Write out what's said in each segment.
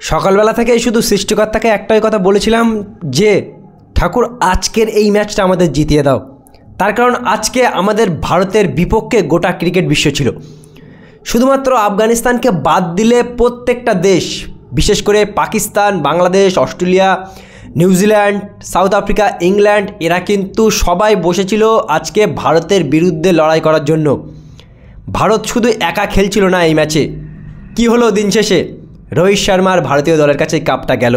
সকালবেলা থেকে শুধু সৃষ্টিকর্তাকে একটাই কথা বলেছিলাম যে ঠাকুর আজকের এই ম্যাচটা আমাদের জিতিয়ে দাও। তার কারণ আজকে আমাদের ভারতের বিপক্ষে গোটা ক্রিকেট বিশ্ব ছিল। শুধুমাত্র আফগানিস্তানকে বাদ দিলে প্রত্যেকটা দেশ, বিশেষ করে Pakistan, Bangladesh, Australia, New Zealand, south Africa, England, এরা কিন্তু সবাই বসেছিল আজকে ভারতের বিরুদ্ধে লড়াই করার জন্য। ভারত শুধু একা খেলছিল না এই ম্যাচে। কি হলো দিন শেষে? রোহিত শর্মার ভারতীয় দলের কাছে কাপটা গেল।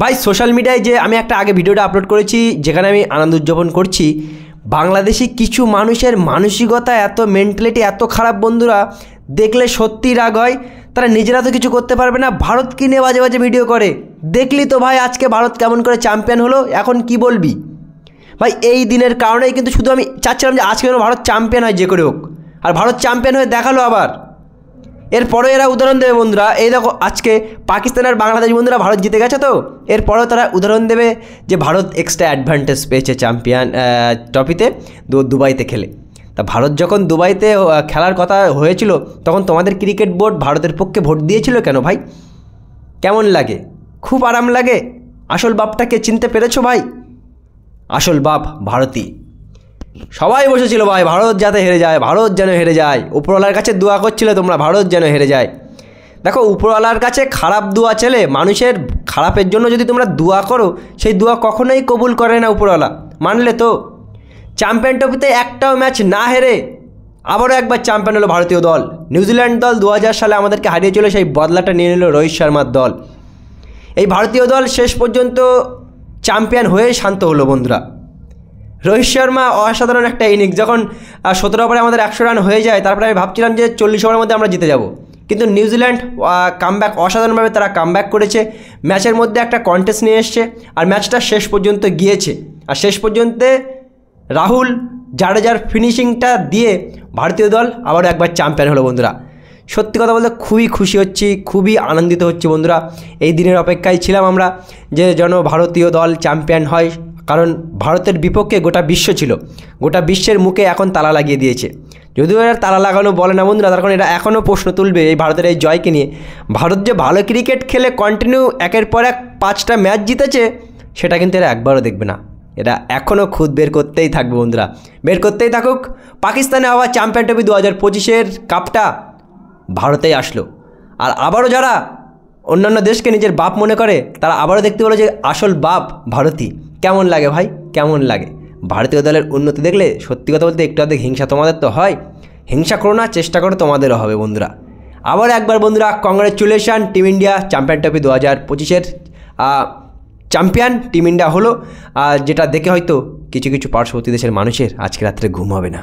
ভাই সোশ্যাল মিডিয়ায় যে আমি একটা আগে ভিডিওটা আপলোড করেছি যেখানে আমি আনন্দ উদযাপন করছি, বাংলাদেশি কিছু মানুষের মানসিকতা এত মেন্টালিটি এত খারাপ বন্ধুরা, দেখলে সত্যিই রাগ হয়। তারা নিজেরা তো কিছু করতে পারবে না, ভারতকে নিয়ে বাজে বাজে ভিডিও করে। দেখলি তো ভাই আজকে ভারত কেমন করে চ্যাম্পিয়ন হলো, এখন কি বলবি ভাই? এই দিনের কারণেই কিন্তু শুধু আমি চাচ্ছিলাম যে আজকে যেন ভারত চ্যাম্পিয়ন হয় যে করে হোক, আর ভারত চ্যাম্পিয়ন হয়ে দেখালো আবার। এরপরেও এরা উদাহরণ দেবে বন্ধুরা, এই দেখো আজকে পাকিস্তান আর বাংলাদেশ বন্ধুরা ভারত জিতে গেছে, তো এরপরেও তারা উদাহরণ দেবে যে ভারত এক্সট্রা অ্যাডভান্টেজ পেয়েছে চ্যাম্পিয়ন ট্রফিতে দুবাইতে খেলে। তা ভারত যখন দুবাইতে খেলার কথা হয়েছিল তখন তোমাদের ক্রিকেট বোর্ড ভারতের পক্ষে ভোট দিয়েছিল কেন ভাই? কেমন লাগে? খুব আরাম লাগে। আসল বাপটাকে চিনতে পেরেছো ভাই? আসল বাপ ভারতই। সবাই বসেছিল ভাই ভারত যাতে হেরে যায়, ভারত যেন হেরে যায়। উপরওয়ালার কাছে দোয়া করছিলে তোমরা ভারত যেন হেরে যায়। দেখো উপরওয়ালার কাছে খারাপ দোয়া চলে, মানুষের খারাপের জন্য যদি তোমরা দোয়া করো সেই দোয়া কখনোই কবুল করে না উপরওয়ালা। মানলে তো? চ্যাম্পিয়ন ট্রফিতে একটাও ম্যাচ না হেরে আবারও একবার চ্যাম্পিয়ন হলো ভারতীয় দল। নিউজিল্যান্ড দল 2000 সালে আমাদেরকে হারিয়েছিল, সেই বদলাটা নিয়ে নিল রোহিত শর্মার দল। এই ভারতীয় দল শেষ পর্যন্ত চ্যাম্পিয়ন হয়ে শান্ত হলো বন্ধুরা। রোহিত শর্মা অসাধারণ একটা ইনিংস, যখন 17 ওভারে আমাদের 100 রান হয়ে যায় তারপরে আমি ভাবছিলাম যে 40 ওভারের মধ্যে আমরা জিতে যাব, কিন্তু নিউজিল্যান্ড কামব্যাক অসাধারণভাবে তারা কামব্যাক করেছে, ম্যাচের মধ্যে একটা কন্টেস্ট নিয়ে এসছে আর ম্যাচটা শেষ পর্যন্ত গিয়েছে। আর শেষ পর্যন্ত রাহুল জাডেজার ফিনিশিংটা দিয়ে ভারতীয় দল আবারও একবার চ্যাম্পিয়ন হলো বন্ধুরা। সত্যি কথা বলতে খুবই খুশি হচ্ছি, খুবই আনন্দিত হচ্ছি বন্ধুরা। এই দিনের অপেক্ষায় ছিলাম আমরা যে যেন ভারতীয় দল চ্যাম্পিয়ন হয়, কারণ ভারতের বিপক্ষে গোটা বিশ্ব ছিল, গোটা বিশ্বের মুখে এখন তালা লাগিয়ে দিয়েছে। যদিও এরা তালা লাগানো বলে না বন্ধুরা, তার কারণ এরা এখনও প্রশ্ন তুলবে এই ভারতের এই জয়কে নিয়ে। ভারত যে ভালো ক্রিকেট খেলে কন্টিনিউ একের পর এক 5টা ম্যাচ জিতেছে সেটা কিন্তু এরা একবারও দেখবে না। এরা এখনও খুদ বের করতেই থাকবে বন্ধুরা, বের করতেই থাকুক। পাকিস্তানে আবার চ্যাম্পিয়ন ট্রফি 2025-এর কাপটা ভারতেই আসলো। আর আবারও যারা অন্যান্য দেশকে নিজের বাপ মনে করে তারা আবারও দেখতে পেলো যে আসল বাপ ভারতই। কেমন লাগে ভাই, কেমন লাগে? ভারতীয় দলের উন্নতি দেখলে সত্যি কথা বলতে একটু অর্ধেক হিংসা তোমাদের তো হয়। হিংসা করো না, চেষ্টা করো তোমাদেরও হবে বন্ধুরা। আবার একবার বন্ধুরা congratulation, team India champion trophy 2025-এর চ্যাম্পিয়ন টিম ইন্ডিয়া হলো, যেটা দেখে হয়তো কিছু কিছু পার্শ্ববর্তী দেশের মানুষের আজকে রাত্রে ঘুম হবে না।